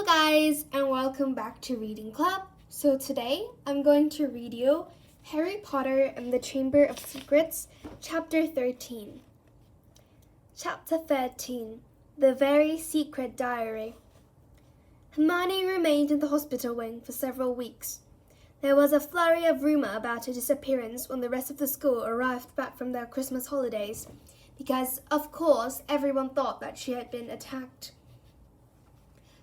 guys, and welcome back to Reading Club. So today I'm going to read you Harry Potter and the Chamber of Secrets, Chapter 13. Chapter 13, The Very Secret Diary. Hermione remained in the hospital wing for several weeks. There was a flurry of rumor about her disappearance when the rest of the school arrived back from their Christmas holidays, because, of course, everyone thought that she had been attacked.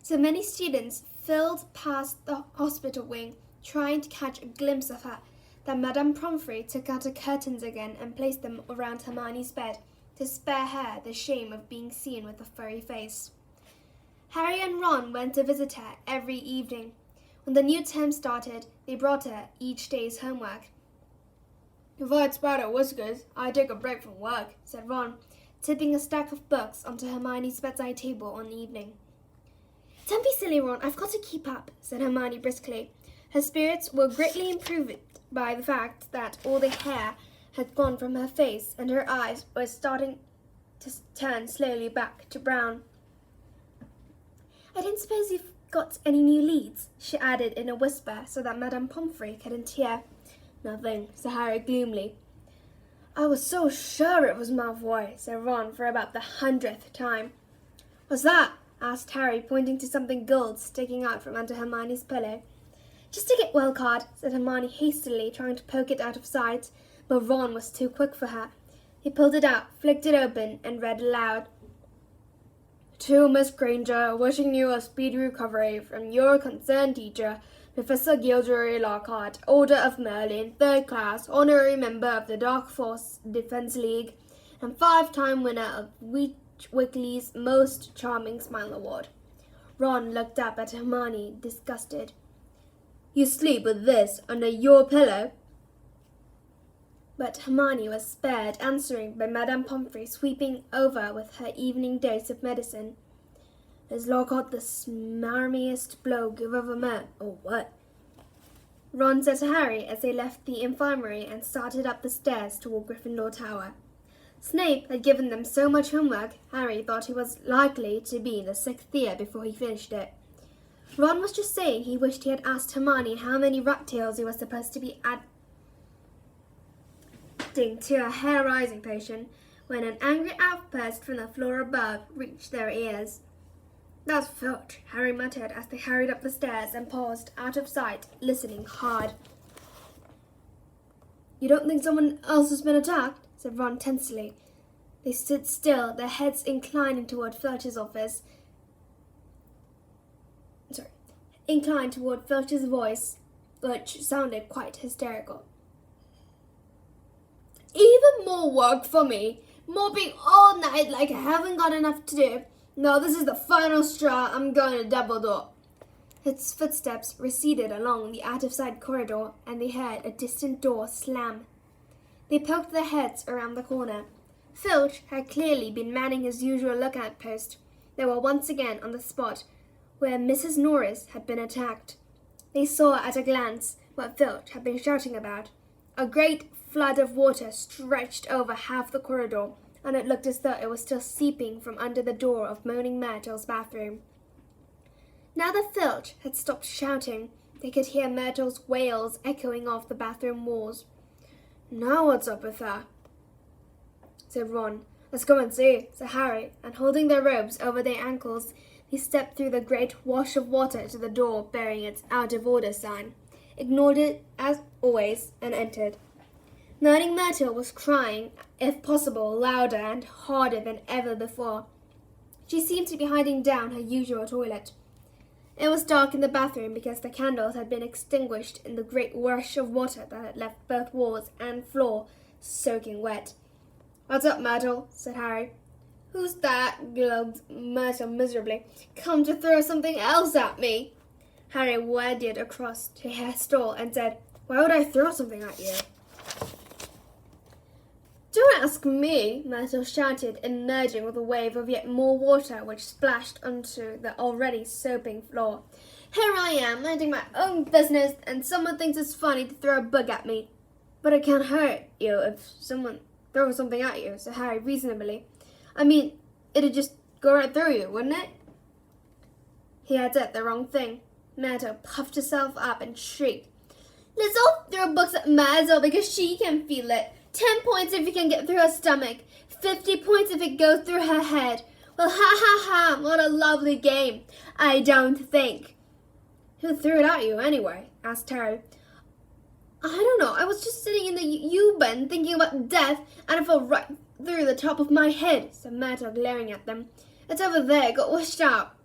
So many students filed past the hospital wing, trying to catch a glimpse of her, that Madame Pomfrey took out her curtains again and placed them around Hermione's bed to spare her the shame of being seen with a furry face. Harry and Ron went to visit her every evening. When the new term started, they brought her each day's homework. "If I'd spider whiskers, I'd take a break from work," said Ron, tipping a stack of books onto Hermione's bedside table one evening. "Don't be silly, Ron. I've got to keep up," said Hermione briskly. Her spirits were greatly improved by the fact that all the hair had gone from her face and her eyes were starting to turn slowly back to brown. "I don't suppose you've got any new leads," she added in a whisper so that Madame Pomfrey couldn't hear. "Nothing," said Harry gloomily. "I was so sure it was Malfoy," said Ron for about the 100th time. "What's that?" asked Harry, pointing to something gold sticking out from under Hermione's pillow. "Just a get well card," said Hermione hastily, trying to poke it out of sight, but Ron was too quick for her. He pulled it out, flicked it open, and read aloud. "To Miss Granger, wishing you a speedy recovery from your concerned teacher, Professor Gilderoy Lockhart, Order of Merlin, 3rd class, honorary member of the Dark Force Defense League, and 5-time winner of Weekly's Most Charming Smile Award." Ron looked up at Hermione, disgusted. "You sleep with this under your pillow?" But Hermione was spared answering by Madame Pomfrey sweeping over with her evening dose of medicine. "Is Lockhart the smarmiest bloke you've ever met, or what?" Ron said to Harry as they left the infirmary and started up the stairs toward Gryffindor Tower. Snape had given them so much homework, Harry thought he was likely to be in the 6th year before he finished it. Ron was just saying he wished he had asked Hermione how many rat tails he was supposed to be adding to a hair-rising potion when an angry outburst from the floor above reached their ears. "That's Filch," Harry muttered as they hurried up the stairs and paused out of sight, listening hard. "You don't think someone else has been attacked?" said Ron tensely. They stood still, their heads inclining toward Filch's voice, which sounded quite hysterical. "Even more work for me, mopping all night like I haven't got enough to do. No, this is the final straw. I'm going to Dumbledore." His footsteps receded along the out-of-sight corridor, and they heard a distant door slam. They poked their heads around the corner. Filch had clearly been manning his usual lookout post. They were once again on the spot where Mrs. Norris had been attacked. They saw at a glance what Filch had been shouting about. A great flood of water stretched over half the corridor, and it looked as though it was still seeping from under the door of Moaning Myrtle's bathroom. Now that Filch had stopped shouting, they could hear Myrtle's wails echoing off the bathroom walls. "Now what's up with her?" said Ron. "Let's go and see," said Harry, and holding their robes over their ankles, they stepped through the great wash of water to the door bearing its out-of-order sign, ignored it as always, and entered. Moaning Myrtle was crying, if possible, louder and harder than ever before. She seemed to be hiding down her usual toilet. It was dark in the bathroom because the candles had been extinguished in the great rush of water that had left both walls and floor soaking wet. "What's up, Myrtle?" said Harry. "Who's that?" glowed Myrtle miserably. "Come to throw something else at me." Harry waded across to her stall and said, "Why would I throw something at you?" "Don't ask me," Myrtle shouted, emerging with a wave of yet more water which splashed onto the already soaping floor. "Here I am, minding my own business, and someone thinks it's funny to throw a bug at me." "But it can't hurt you if someone throws something at you," said Harry reasonably. "I mean, it'd just go right through you, wouldn't it?" He had said the wrong thing. Myrtle puffed herself up and shrieked. Let's all throw books at Myrtle because she can feel it. 10 points if you can get through her stomach. 50 points if it goes through her head. Well, ha ha ha, what a lovely game. I don't think. Who threw it at you anyway? Asked Harry. I don't know. I was just sitting in the U-bend thinking about death and it fell right through the top of my head, said Myrtle, glaring at them. It's over there. It got washed out.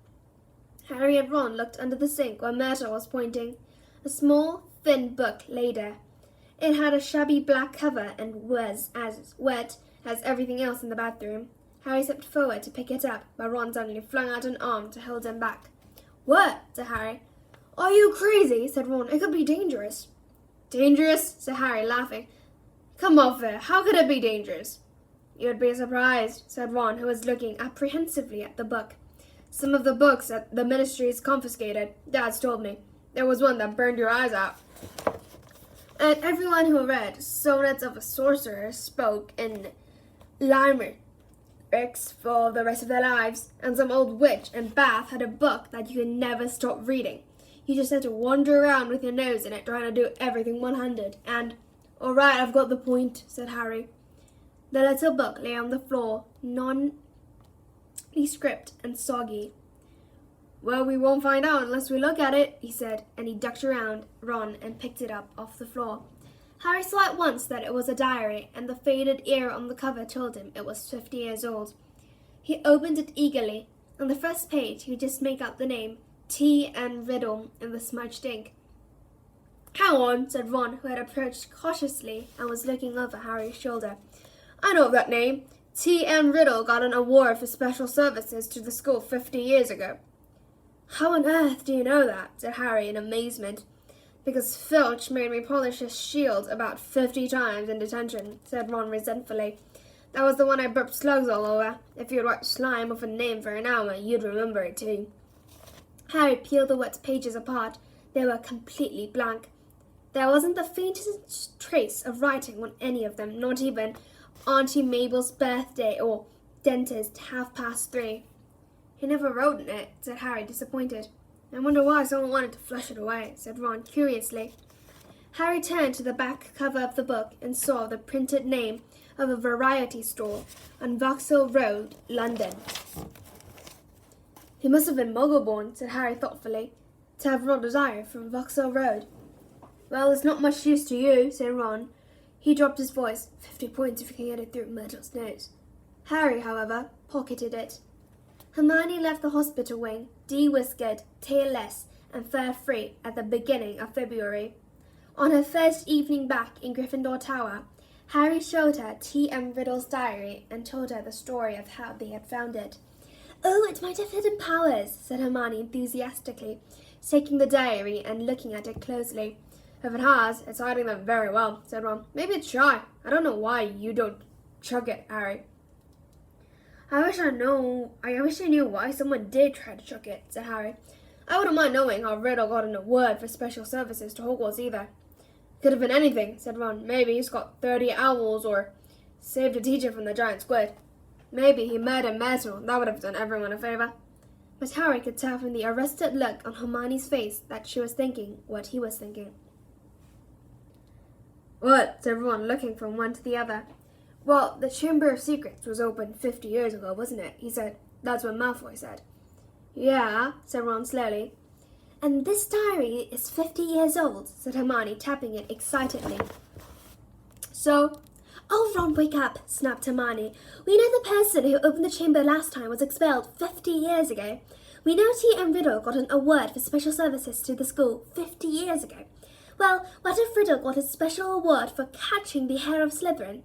Harry and Ron looked under the sink where Myrtle was pointing. A small, thin book lay there. It had a shabby black cover and was as wet as everything else in the bathroom. Harry stepped forward to pick it up, but Ron suddenly flung out an arm to hold him back. What? Said Harry. Are you crazy? Said Ron. It could be dangerous. Dangerous? Said Harry, laughing. Come off it. How could it be dangerous? You'd be surprised, said Ron, who was looking apprehensively at the book. Some of the books that the ministry's confiscated, Dad's told me. There was one that burned your eyes out. And everyone who read Sonnets of a Sorcerer spoke in limericks for the rest of their lives, and some old witch in Bath had a book that you could never stop reading. You just had to wander around with your nose in it trying to do everything one-handed, and... All right, I've got the point, said Harry. The little book lay on the floor, nondescript and soggy. Well, we won't find out unless we look at it, he said, and he ducked around Ron and picked it up off the floor. Harry saw at once that it was a diary, and the faded ear on the cover told him it was 50 years old. He opened it eagerly. On the first page, he could just make out the name, T.M. Riddle, in the smudged ink. Hang on, said Ron, who had approached cautiously and was looking over Harry's shoulder. I know of that name. T.M. Riddle got an award for special services to the school 50 years ago. How on earth do you know that? Said Harry in amazement. Because Filch made me polish his shield about 50 times in detention, said Ron resentfully. That was the one I burped slugs all over. If you'd wiped slime off a name for an hour, you'd remember it too. Harry peeled the wet pages apart. They were completely blank. There wasn't the faintest trace of writing on any of them, not even Auntie Mabel's birthday or dentist 3:30. He never wrote in it, said Harry, disappointed. I wonder why someone wanted to flush it away, said Ron, curiously. Harry turned to the back cover of the book and saw the printed name of a variety store on Vauxhall Road, London. He must have been Muggle-born, said Harry thoughtfully, to have Ron a diary from Vauxhall Road. Well, it's not much use to you, said Ron. He dropped his voice. 50 points if you can get it through Myrtle's nose. Harry, however, pocketed it. Hermione left the hospital wing, de-whiskered, tailless, and fur-free at the beginning of February. On her first evening back in Gryffindor Tower, Harry showed her T.M. Riddle's diary and told her the story of how they had found it. Oh, it might have hidden powers, said Hermione enthusiastically, taking the diary and looking at it closely. If it has, it's hiding them very well, said Ron. Maybe it's shy. I don't know why you don't chuck it, Harry. I wish I knew why someone did try to chuck it, said Harry. I wouldn't mind knowing how Riddle got an award for special services to Hogwarts either. Could have been anything, said Ron. Maybe he's got 30 owls or saved a teacher from the giant squid. Maybe he murdered Myrtle. That would have done everyone a favor. But Harry could tell from the arrested look on Hermione's face that she was thinking what he was thinking. What? Said Ron, looking from one to the other. Well, the Chamber of Secrets was opened 50 years ago, wasn't it? He said. That's what Malfoy said. Yeah, said Ron slowly. And this diary is 50 years old, said Hermione, tapping it excitedly. So... Oh, Ron, wake up, snapped Hermione. We know the person who opened the chamber last time was expelled 50 years ago. We know T.M. Riddle got an award for special services to the school 50 years ago. Well, what if Riddle got a special award for catching the hair of Slytherin?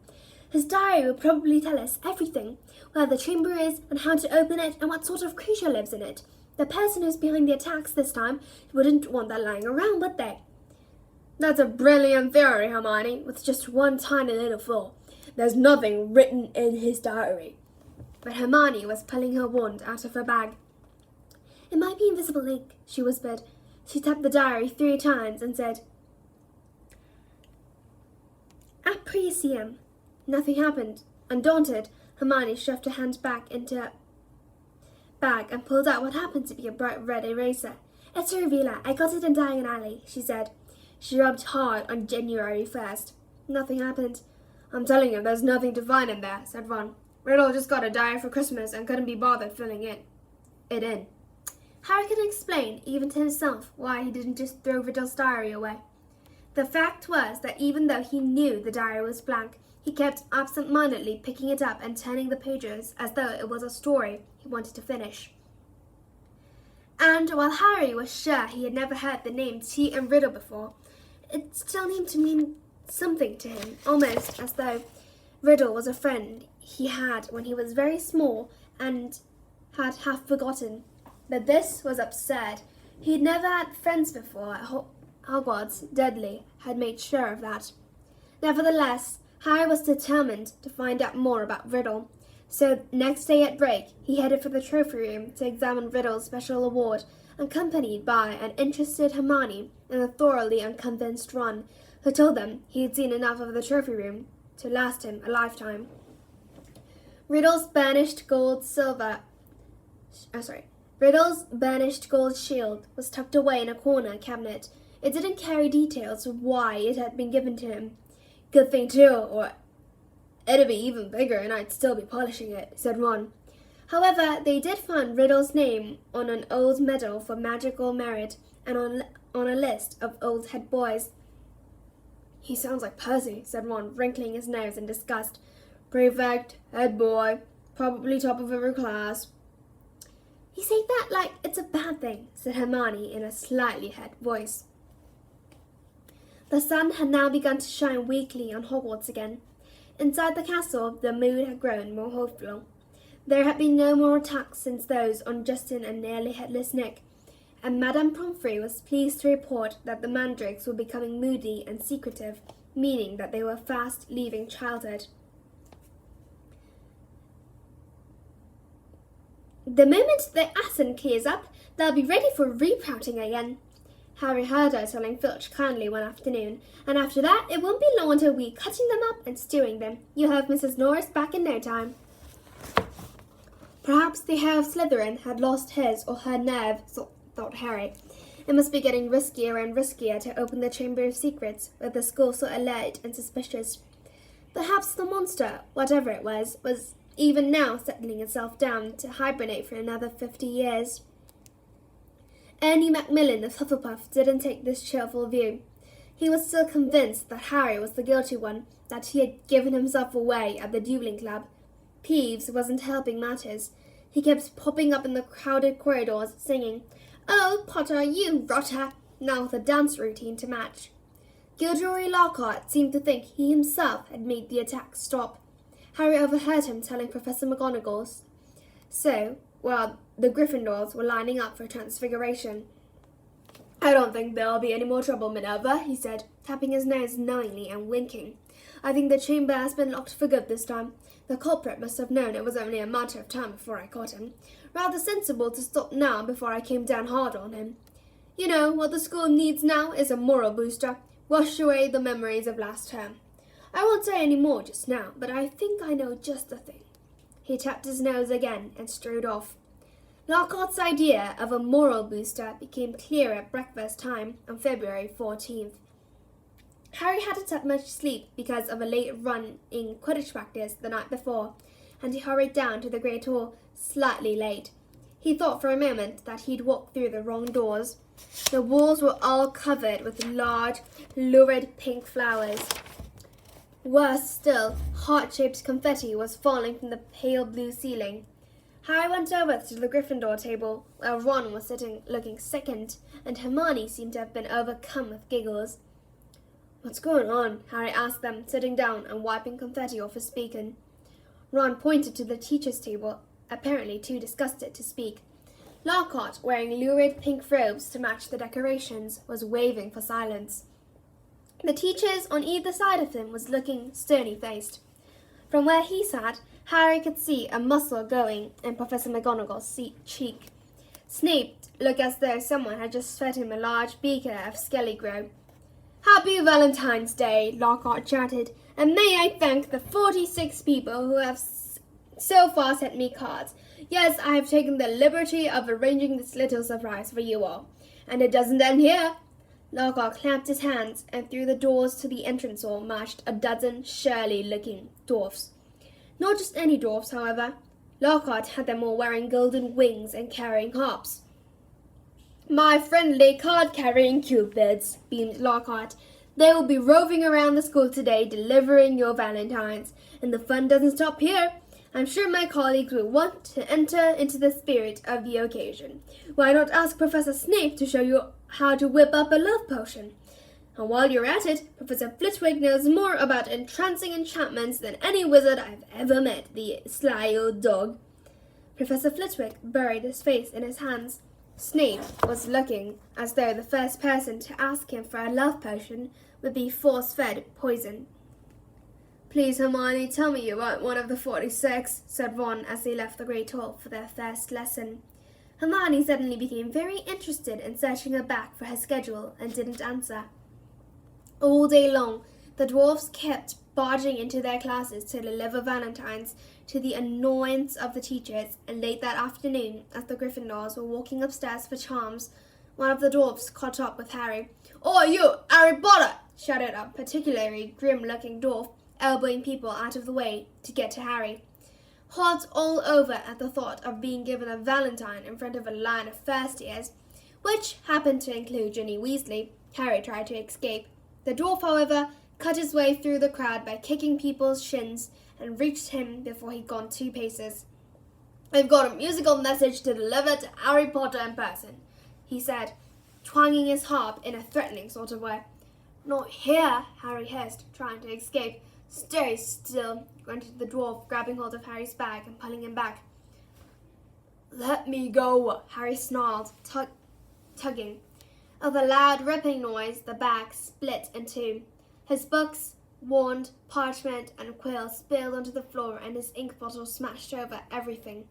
His diary will probably tell us everything, where the chamber is and how to open it and what sort of creature lives in it. The person who's behind the attacks this time wouldn't want that lying around, would they? That's a brilliant theory, Hermione, with just one tiny little flaw. There's nothing written in his diary. But Hermione was pulling her wand out of her bag. It might be invisible ink, she whispered. She tapped the diary 3 times and said, Apricium. Nothing happened. Undaunted, Hermione shoved her hand back bag and pulled out what happened to be a bright red eraser. "It's a revealer. I got it in Diagon Alley," she said. She rubbed hard on January 1st. Nothing happened. "I'm telling you, there's nothing to find in there," said Ron. "Riddle just got a diary for Christmas and couldn't be bothered filling it in." Harry couldn't explain, even to himself, why he didn't just throw Riddle's diary away. The fact was that even though he knew the diary was blank, he kept absent-mindedly picking it up and turning the pages as though it was a story he wanted to finish. And while Harry was sure he had never heard the name Tea and Riddle before, it still seemed to mean something to him, almost as though Riddle was a friend he had when he was very small and had half forgotten. But this was absurd. He had never had friends before at Hogwarts. Dudley had made sure of that. Nevertheless, Harry was determined to find out more about Riddle. So next day at break, he headed for the trophy room to examine Riddle's special award, accompanied by an interested Hermione and a thoroughly unconvinced Ron, who told them he had seen enough of the trophy room to last him a lifetime. Riddle's burnished gold shield was tucked away in a corner cabinet. It didn't carry details of why it had been given to him. "Good thing too, or it'd be even bigger and I'd still be polishing it," said Ron. However, they did find Riddle's name on an old medal for magical merit and on a list of old head boys. "He sounds like Percy," said Ron, wrinkling his nose in disgust. "Prefect, head boy, probably top of every class." "You say that like it's a bad thing," said Hermione in a slightly hurt voice. The sun had now begun to shine weakly on Hogwarts again. Inside the castle, the mood had grown more hopeful. There had been no more attacks since those on Justin and nearly headless Nick, and Madame Pomfrey was pleased to report that the mandrakes were becoming moody and secretive, meaning that they were fast leaving childhood. "The moment the ascent clears up, they'll be ready for reprouting again," Harry heard her telling Filch kindly one afternoon, "and after that it won't be long until we're cutting them up and stewing them. You'll have Mrs. Norris back in no time." Perhaps the Heir of Slytherin had lost his or her nerve, thought Harry. It must be getting riskier and riskier to open the Chamber of Secrets with the school so alert and suspicious. Perhaps the monster, whatever it was even now settling itself down to hibernate for another 50 years. Ernie Macmillan of Hufflepuff didn't take this cheerful view. He was still convinced that Harry was the guilty one, that he had given himself away at the dueling club. Peeves wasn't helping matters. He kept popping up in the crowded corridors, singing, "Oh, Potter, you rotter!" now with a dance routine to match. Gilderoy Lockhart seemed to think he himself had made the attack stop. Harry overheard him telling Professor McGonagall so, while the Gryffindors were lining up for transfiguration. "I don't think there'll be any more trouble, Minerva," he said, tapping his nose knowingly and winking. "I think the chamber has been locked for good this time. The culprit must have known it was only a matter of time before I caught him. Rather sensible to stop now before I came down hard on him. You know, what the school needs now is a moral booster. Wash away the memories of last term. I won't say any more just now, but I think I know just the thing." He tapped his nose again and strode off. Lockhart's idea of a moral booster became clear at breakfast time on February 14th. Harry hadn't had much sleep because of a late run in Quidditch practice the night before, and he hurried down to the Great Hall slightly late. He thought for a moment that he'd walked through the wrong doors. The walls were all covered with large, lurid pink flowers. Worse still, heart-shaped confetti was falling from the pale blue ceiling. Harry went over to the Gryffindor table, where Ron was sitting looking sickened, and Hermione seemed to have been overcome with giggles. "What's going on?" Harry asked them, sitting down and wiping confetti off his beacon. Ron pointed to the teacher's table, apparently too disgusted to speak. Lockhart, wearing lurid pink robes to match the decorations, was waving for silence. The teachers on either side of him was looking stony-faced. From where he sat, Harry could see a muscle going in Professor McGonagall's cheek. Snape looked as though someone had just fed him a large beaker of Skelly-Grow. "Happy Valentine's Day," Lockhart chatted, "and may I thank the 46 people who have so far sent me cards. Yes, I have taken the liberty of arranging this little surprise for you all. And it doesn't end here. Lockhart clapped his hands, and through the doors to the entrance hall marched a dozen surly-looking dwarfs. Not just any dwarfs, however. Lockhart had them all wearing golden wings and carrying harps. My friendly card-carrying cupids, beamed Lockhart. They will be roving around the school today, delivering your valentines. And the fun doesn't stop here. I'm sure my colleagues will want to enter into the spirit of the occasion. Why not ask Professor Snape to show you how to whip up a love potion? And while you're at it, Professor Flitwick knows more about entrancing enchantments than any wizard I've ever met, the sly old dog. Professor Flitwick buried his face in his hands. Snape was looking as though the first person to ask him for a love potion would be force-fed poison. Please, Hermione, tell me you weren't one of the 46, said Ron as they left the Great Hall for their first lesson. Hermione suddenly became very interested in searching her back for her schedule and didn't answer. All day long, the dwarfs kept barging into their classes to deliver valentines, to the annoyance of the teachers, and late that afternoon, as the Gryffindors were walking upstairs for charms, one of the dwarfs caught up with Harry. "Oh, you, Harry Potter!" shouted a particularly grim-looking dwarf, elbowing people out of the way to get to Harry. Hot all over at the thought of being given a valentine in front of a line of first-years, which happened to include Ginny Weasley, Harry tried to escape. The dwarf, however, cut his way through the crowd by kicking people's shins and reached him before he'd gone 2 paces. "I've got a musical message to deliver to Harry Potter in person," he said, twanging his harp in a threatening sort of way. "Not here," Harry hissed, trying to escape. "Stay still," grunted the dwarf, grabbing hold of Harry's bag and pulling him back. "Let me go," Harry snarled, tugging. With a loud ripping noise, the bag split in 2. His books, wand, parchment, and quill spilled onto the floor, and his ink bottle smashed over everything.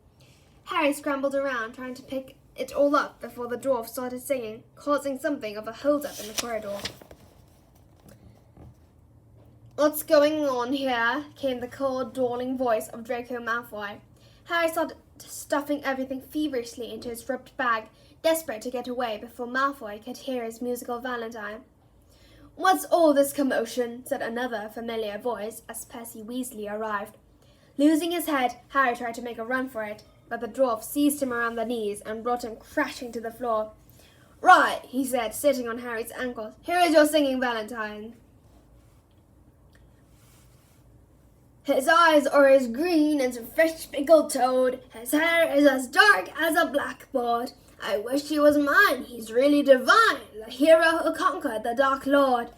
Harry scrambled around, trying to pick it all up before the dwarf started singing, causing something of a hold-up in the corridor. "What's going on here?" came the cold, drawling voice of Draco Malfoy. Harry started stuffing everything feverishly into his ripped bag, desperate to get away before Malfoy could hear his musical valentine. "What's all this commotion?" said another familiar voice as Percy Weasley arrived. Losing his head, Harry tried to make a run for it, but the dwarf seized him around the knees and brought him crashing to the floor. "Right," he said, sitting on Harry's ankles. "Here is your singing valentine. His eyes are as green as a fresh pickled toad. His hair is as dark as a blackboard. I wish he was mine. He's really divine, the hero who conquered the Dark Lord."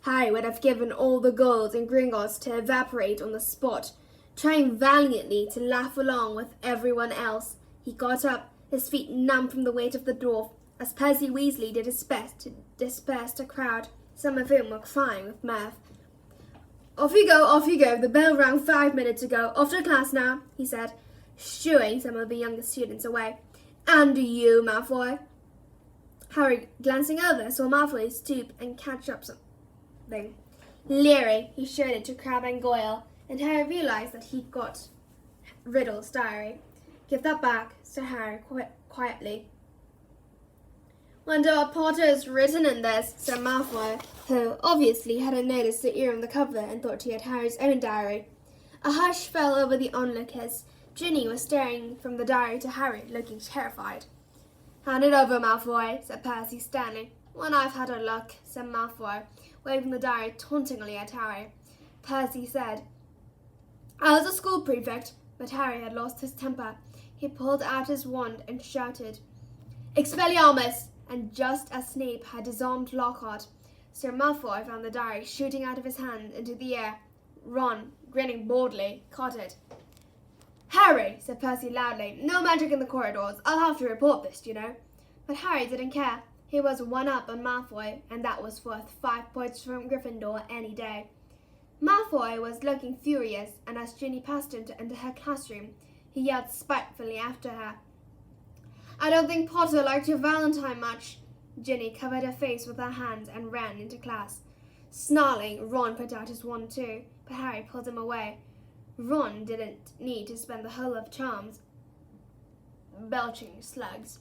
Harry would have given all the gold in Gringotts to evaporate on the spot, trying valiantly to laugh along with everyone else. He got up, his feet numb from the weight of the dwarf, as Percy Weasley did his best to disperse the crowd, some of whom were crying with mirth. Off you go. The bell rang 5 minutes ago. Off to class now," he said, shooing some of the younger students away. "And you, Malfoy." Harry, glancing over, saw Malfoy stoop and catch up something. Leering, he showed it to Crabbe and Goyle, and Harry realized that he'd got Riddle's diary. "Give that back," said Harry quietly. "Wonder what Potter's written in this," said Malfoy, who obviously hadn't noticed the ear on the cover and thought he had Harry's own diary. A hush fell over the onlookers. Ginny was staring from the diary to Harry, looking terrified. "Hand it over, Malfoy," said Percy sternly. "When I've had a look," said Malfoy, waving the diary tauntingly at Harry. Percy said, "I was a school prefect," but Harry had lost his temper. He pulled out his wand and shouted, "Expelliarmus!" And just as Snape had disarmed Lockhart, Sir Malfoy found the diary shooting out of his hand into the air. Ron, grinning boldly, caught it. "Harry," said Percy loudly, "no magic in the corridors. I'll have to report this, you know." But Harry didn't care. He was 1-up on Malfoy, and that was worth 5 points from Gryffindor any day. Malfoy was looking furious, and as Ginny passed him to enter her classroom, he yelled spitefully after her. "I don't think Potter liked your valentine much." Ginny covered her face with her hands and ran into class. Snarling, Ron put out his wand too, but Harry pulled him away. Ron didn't need to spend the whole of charms belching slugs.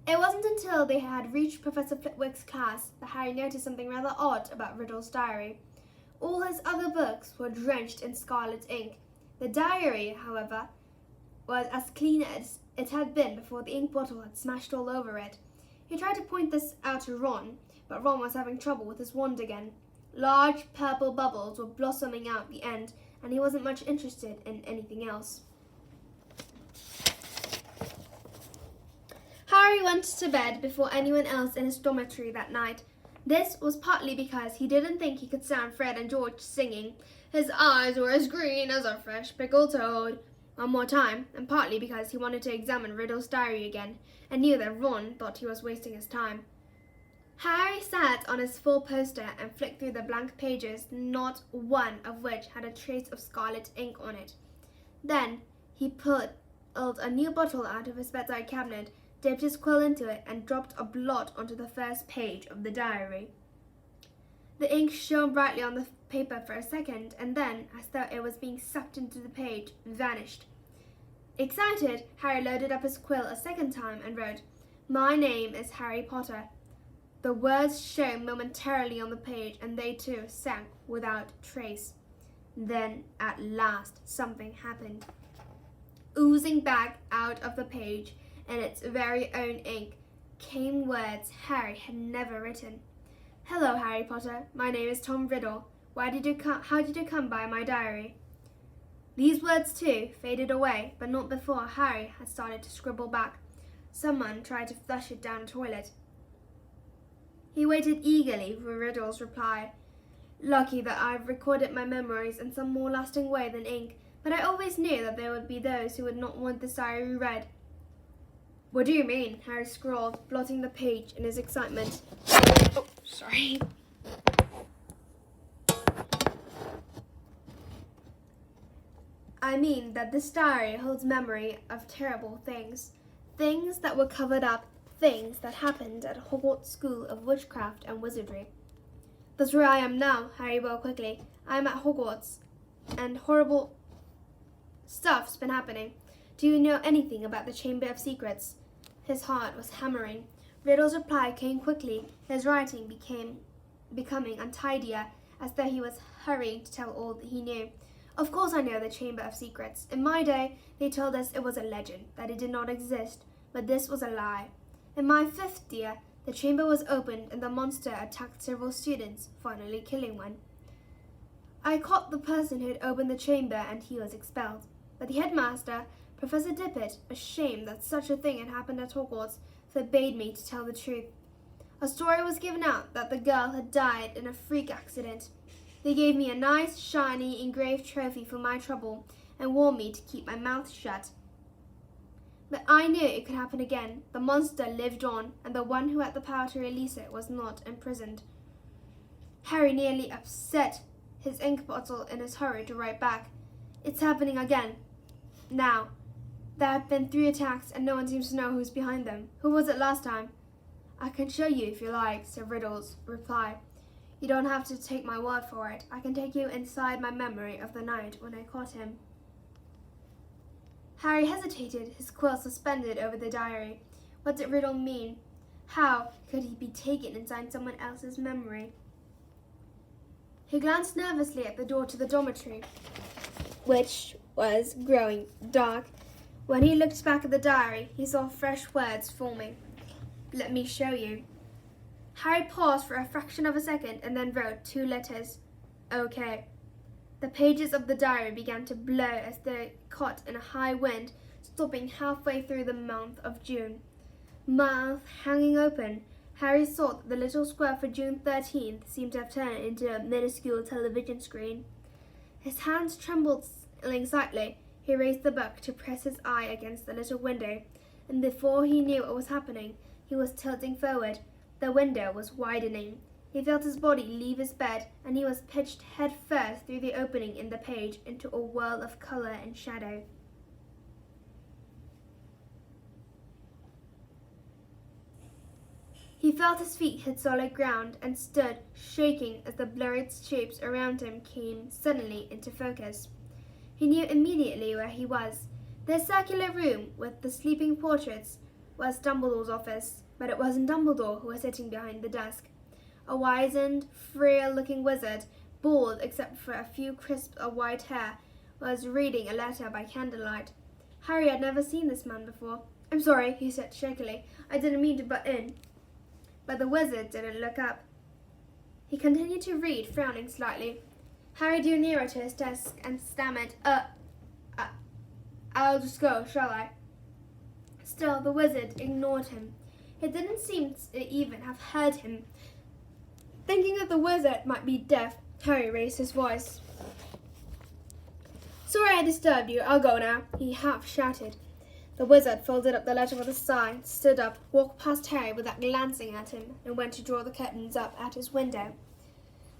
It wasn't until they had reached Professor Flitwick's class that Harry noticed something rather odd about Riddle's diary. All his other books were drenched in scarlet ink. The diary, however, was as clean as it had been before the ink bottle had smashed all over it. He tried to point this out to Ron, but Ron was having trouble with his wand again. Large purple bubbles were blossoming out the end, and he wasn't much interested in anything else. Harry went to bed before anyone else in his dormitory that night. This was partly because he didn't think he could stand Fred and George singing "His eyes were as green as a fresh pickled toad" one more time, and partly because he wanted to examine Riddle's diary again, and knew that Ron thought he was wasting his time. Harry sat on his four-poster and flicked through the blank pages, not one of which had a trace of scarlet ink on it. Then he pulled a new bottle out of his bedside cabinet, dipped his quill into it, and dropped a blot onto the first page of the diary. The ink shone brightly on the paper for a second, and then, as though it was being sucked into the page, vanished. Excited, Harry loaded up his quill a second time and wrote, "My name is Harry Potter." The words shone momentarily on the page, and they too sank without trace. Then, at last, something happened. Oozing back out of the page, in its very own ink, came words Harry had never written. "Hello, Harry Potter. My name is Tom Riddle. How did you come by my diary?" These words, too, faded away, but not before Harry had started to scribble back. Someone tried to flush it down the toilet. He waited eagerly for Riddle's reply. "Lucky that I've recorded my memories in some more lasting way than ink, but I always knew that there would be those who would not want this diary read." "What do you mean?" Harry scrawled, blotting the page in his excitement. "Oh, sorry." "I mean that this diary holds memory of terrible things. Things that were covered up, things that happened at Hogwarts School of Witchcraft and Wizardry." "That's where I am now," Harry woke quickly. "I am at Hogwarts, and horrible stuff's been happening. Do you know anything about the Chamber of Secrets?" His heart was hammering. Riddle's reply came quickly, his writing becoming untidier, as though he was hurrying to tell all that he knew. "Of course I know the Chamber of Secrets. In my day, they told us it was a legend, that it did not exist, but this was a lie. In my 5th year, the chamber was opened and the monster attacked several students, finally killing one. I caught the person who had opened the chamber and he was expelled. But the headmaster, Professor Dippet, ashamed that such a thing had happened at Hogwarts, forbade me to tell the truth. A story was given out that the girl had died in a freak accident. They gave me a nice, shiny, engraved trophy for my trouble and warned me to keep my mouth shut. But I knew it could happen again. The monster lived on, and the one who had the power to release it was not imprisoned." Harry nearly upset his ink bottle in his hurry to write back. "It's happening again. Now, there have been 3 attacks, and no one seems to know who's behind them. Who was it last time?" "I can show you if you like," said Riddle's reply. "You don't have to take my word for it. I can take you inside my memory of the night when I caught him." Harry hesitated, his quill suspended over the diary. What did Riddle mean? How could he be taken inside someone else's memory? He glanced nervously at the door to the dormitory, which was growing dark. When he looked back at the diary, he saw fresh words forming. "Let me show you." Harry paused for a fraction of a second and then wrote 2 letters. "OK." The pages of the diary began to blow as though caught in a high wind, stopping halfway through the month of June. Mouth hanging open, Harry saw that the little square for June 13th seemed to have turned into a minuscule television screen. His hands trembled slightly. He raised the book to press his eye against the little window, and before he knew what was happening, he was tilting forward. The window was widening. He felt his body leave his bed, and he was pitched head first through the opening in the page into a whirl of colour and shadow. He felt his feet hit solid ground and stood, shaking as the blurred shapes around him came suddenly into focus. He knew immediately where he was. This circular room with the sleeping portraits was Dumbledore's office, but it wasn't Dumbledore who was sitting behind the desk. A wizened, frail-looking wizard, bald except for a few crisps of white hair, was reading a letter by candlelight. Harry had never seen this man before. "I'm sorry," he said shakily. "I didn't mean to butt in." But the wizard didn't look up. He continued to read, frowning slightly. Harry drew nearer to his desk and stammered, I'll just go, shall I?" Still, the wizard ignored him. He didn't seem to even have heard him. Thinking that the wizard might be deaf, Harry raised his voice. "Sorry I disturbed you. I'll go now," he half shouted. The wizard folded up the letter with a sigh, stood up, walked past Harry without glancing at him, and went to draw the curtains up at his window.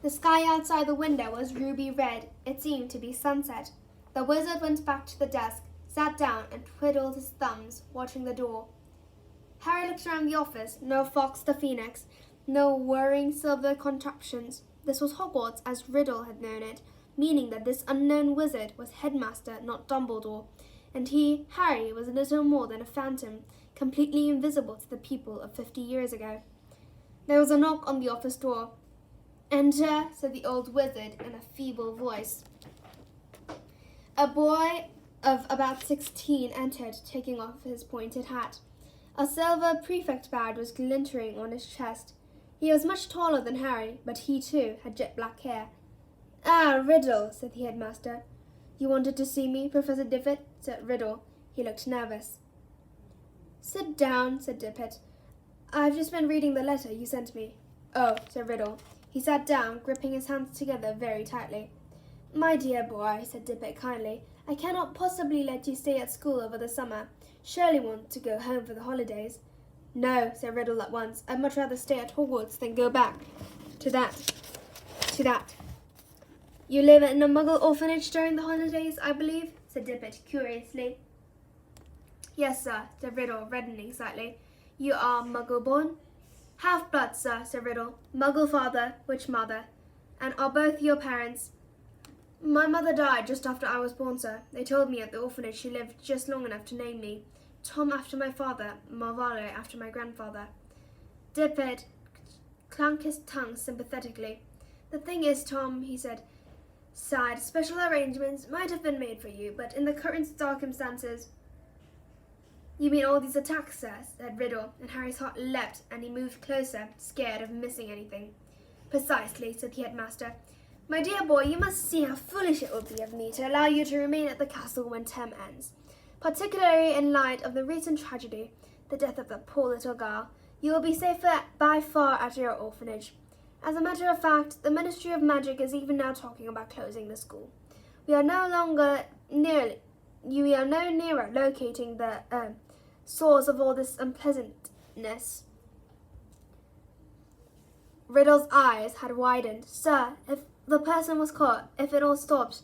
The sky outside the window was ruby red. It seemed to be sunset. The wizard went back to the desk, sat down, and twiddled his thumbs, watching the door. Harry looked around the office. No Fawkes the Phoenix, no whirring silver contraptions. This was Hogwarts as Riddle had known it, meaning that this unknown wizard was headmaster, not Dumbledore, and he, Harry, was little more than a phantom, completely invisible to the people of 50 years ago. There was a knock on the office door. "Enter," said the old wizard in a feeble voice. A boy of about 16 entered, taking off his pointed hat. A silver prefect badge was glittering on his chest. He was much taller than Harry, but he too had jet black hair. "Ah, Riddle," said the headmaster. "You wanted to see me, Professor Diffit?" said Riddle. He looked nervous. "Sit down," said Dippet. "I've just been reading the letter you sent me." "Oh," said Riddle. He sat down, gripping his hands together very tightly. "My dear boy," said Dippet kindly, "I cannot possibly let you stay at school over the summer. Surely you want to go home for the holidays." "No," said Riddle at once. "I'd much rather stay at Hogwarts than go back to that. "You live in a Muggle orphanage during the holidays, I believe?" said Dippet curiously. "Yes, sir," said Riddle, reddening slightly. "You are Muggle-born?" "Half-blood, sir," said Riddle. "Muggle father, witch mother. And are both your parents?" "My mother died just after I was born, sir. They told me at the orphanage she lived just long enough to name me. Tom after my father, Marvolo after my grandfather." Dippet clunked his tongue sympathetically. "The thing is, Tom," he said, sighed, "special arrangements might have been made for you, but in the current circumstances—" "You mean all these attacks, sir?" said Riddle, and Harry's heart leapt, and he moved closer, scared of missing anything. "Precisely," said the headmaster. "My dear boy, you must see how foolish it would be of me to allow you to remain at the castle when term ends. Particularly in light of the recent tragedy, the death of that poor little girl. You will be safer by far at your orphanage. As a matter of fact, the Ministry of Magic is even now talking about closing the school. We are no nearer locating the source of all this unpleasantness." Riddle's eyes had widened. "Sir, if the person was caught, if it all stopped—"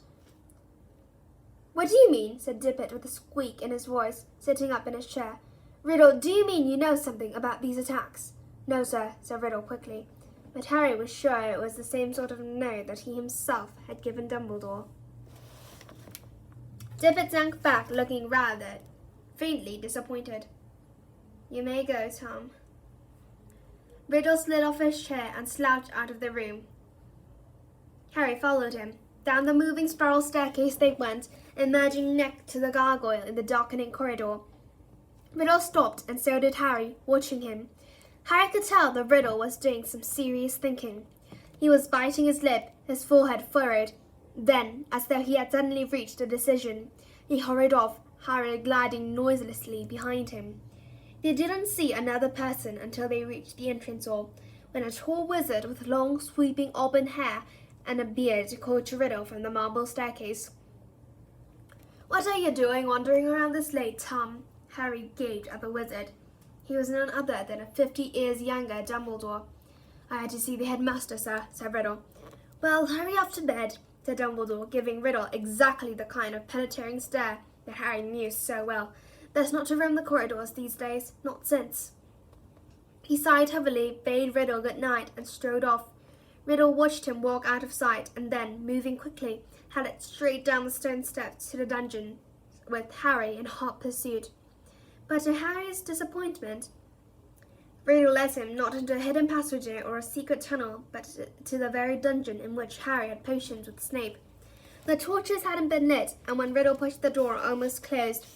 "What do you mean?" said Dippet with a squeak in his voice, sitting up in his chair. "Riddle, do you mean you know something about these attacks?" "No, sir," said Riddle quickly. But Harry was sure it was the same sort of no that he himself had given Dumbledore. Dippet sank back, looking rather faintly disappointed. "You may go, Tom." Riddle slid off his chair and slouched out of the room. Harry followed him. Down the moving spiral staircase they went, emerging next to the gargoyle in the darkening corridor. Riddle stopped, and so did Harry, watching him. Harry could tell that Riddle was doing some serious thinking. He was biting his lip, his forehead furrowed. Then, as though he had suddenly reached a decision, he hurried off, Harry gliding noiselessly behind him. They didn't see another person until they reached the entrance hall, when a tall wizard with long, sweeping auburn hair and a beard called to Riddle from the marble staircase. "What are you doing wandering around this late, Tom?" Harry gaped at the wizard. He was none other than a 50 years younger Dumbledore. "I had to see the headmaster, sir," said Riddle. "Well, hurry off to bed," said Dumbledore, giving Riddle exactly the kind of penetrating stare that Harry knew so well. "Best not to roam the corridors these days, not since." He sighed heavily, bade Riddle good night, and strode off. Riddle watched him walk out of sight, and then, moving quickly, headed straight down the stone steps to the dungeon with Harry in hot pursuit. But to Harry's disappointment, Riddle led him not into a hidden passageway or a secret tunnel, but to the very dungeon in which Harry had potions with Snape. The torches hadn't been lit, and when Riddle pushed the door almost closed,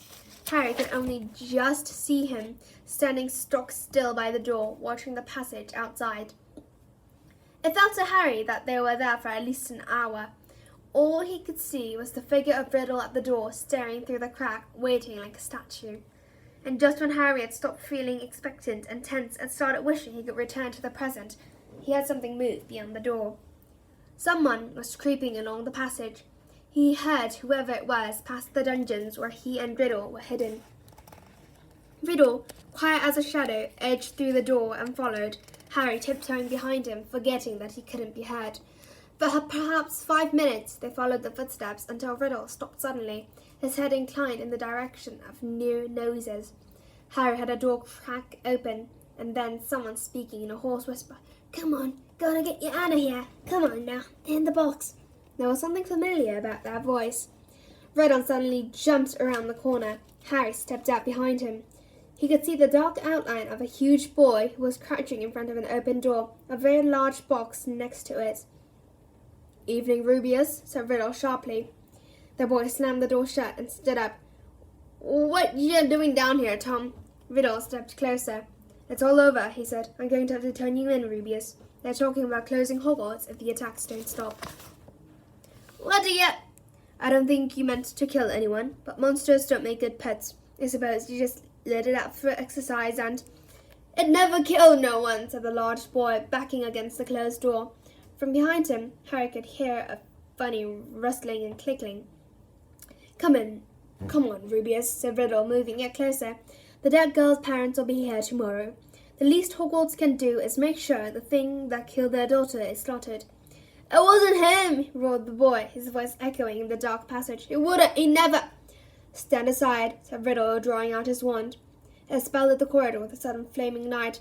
Harry could only just see him standing stock still by the door, watching the passage outside. It felt to Harry that they were there for at least an hour. All he could see was the figure of Riddle at the door, staring through the crack, waiting like a statue. And just when Harry had stopped feeling expectant and tense and started wishing he could return to the present, he heard something move beyond the door. Someone was creeping along the passage. He heard whoever it was pass the dungeons where he and Riddle were hidden. Riddle, quiet as a shadow, edged through the door and followed, Harry tiptoeing behind him, forgetting that he couldn't be heard. For perhaps 5 minutes they followed the footsteps until Riddle stopped suddenly, his head inclined in the direction of new noises. Harry had a door crack open, and then someone speaking in a hoarse whisper. "Come on, gotta get you out of here. Come on now, in the box." There was something familiar about that voice. Riddle suddenly jumped around the corner. Harry stepped out behind him. He could see the dark outline of a huge boy who was crouching in front of an open door, a very large box next to it. "Evening, Rubeus," said Riddle sharply. The boy slammed the door shut and stood up. "What you doing down here, Tom?" Riddle stepped closer. "It's all over," he said. "I'm going to have to turn you in, Rubeus. They're talking about closing Hogwarts if the attacks don't stop." "What do you—" "I don't think you meant to kill anyone, but monsters don't make good pets. I suppose you just let it out for exercise and—" "It never killed no one," said the large boy, backing against the closed door. From behind him, Harry could hear a funny rustling and clicking. Come on, Rubeus," said Riddle, moving yet closer. "The dead girl's parents will be here tomorrow. The least Hogwarts can do is make sure the thing that killed their daughter is slaughtered." "It wasn't him!" roared the boy, his voice echoing in the dark passage. He never—" "Stand aside," said Riddle, drawing out his wand. It spelled the corridor with a sudden flaming light.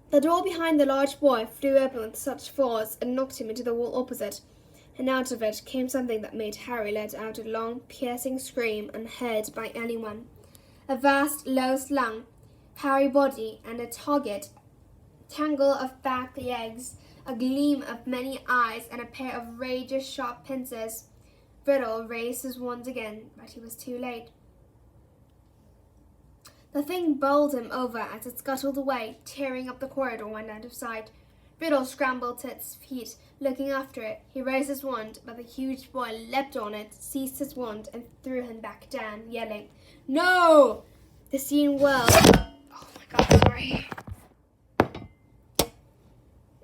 The door behind the large boy flew open with such force and knocked him into the wall opposite, and out of it came something that made Harry let out a long, piercing scream unheard by anyone. A vast, low-slung, hairy body and a tangle of back legs, a gleam of many eyes, and a pair of rageous sharp pincers. Riddle raised his wand again, but he was too late. The thing bowled him over as it scuttled away, tearing up the corridor and out of sight. Riddle scrambled to its feet, looking after it. He raised his wand, but the huge boy leapt on it, seized his wand, and threw him back down, yelling, "No!" The scene whirled. Oh my God, sorry.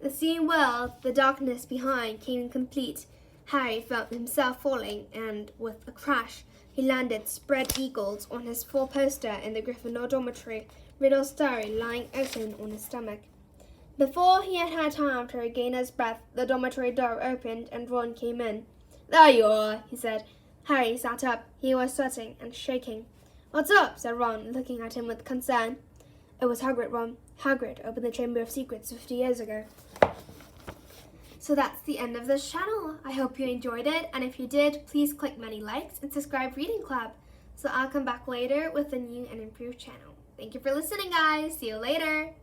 The scene whirled. The darkness behind came complete. Harry felt himself falling, and with a crash, he landed spread-eagled on his four-poster in the Gryffindor dormitory, Riddle's diary lying open on his stomach. Before he had had time to regain his breath, the dormitory door opened and Ron came in. "There you are," he said. Harry sat up. He was sweating and shaking. "What's up?" said Ron, looking at him with concern. "It was Hagrid, Ron. Hagrid opened the Chamber of Secrets 50 years ago." So that's the end of this channel. I hope you enjoyed it, and if you did, please click many likes and subscribe Reading Club. So I'll come back later with a new and improved channel. Thank you for listening, guys. See you later.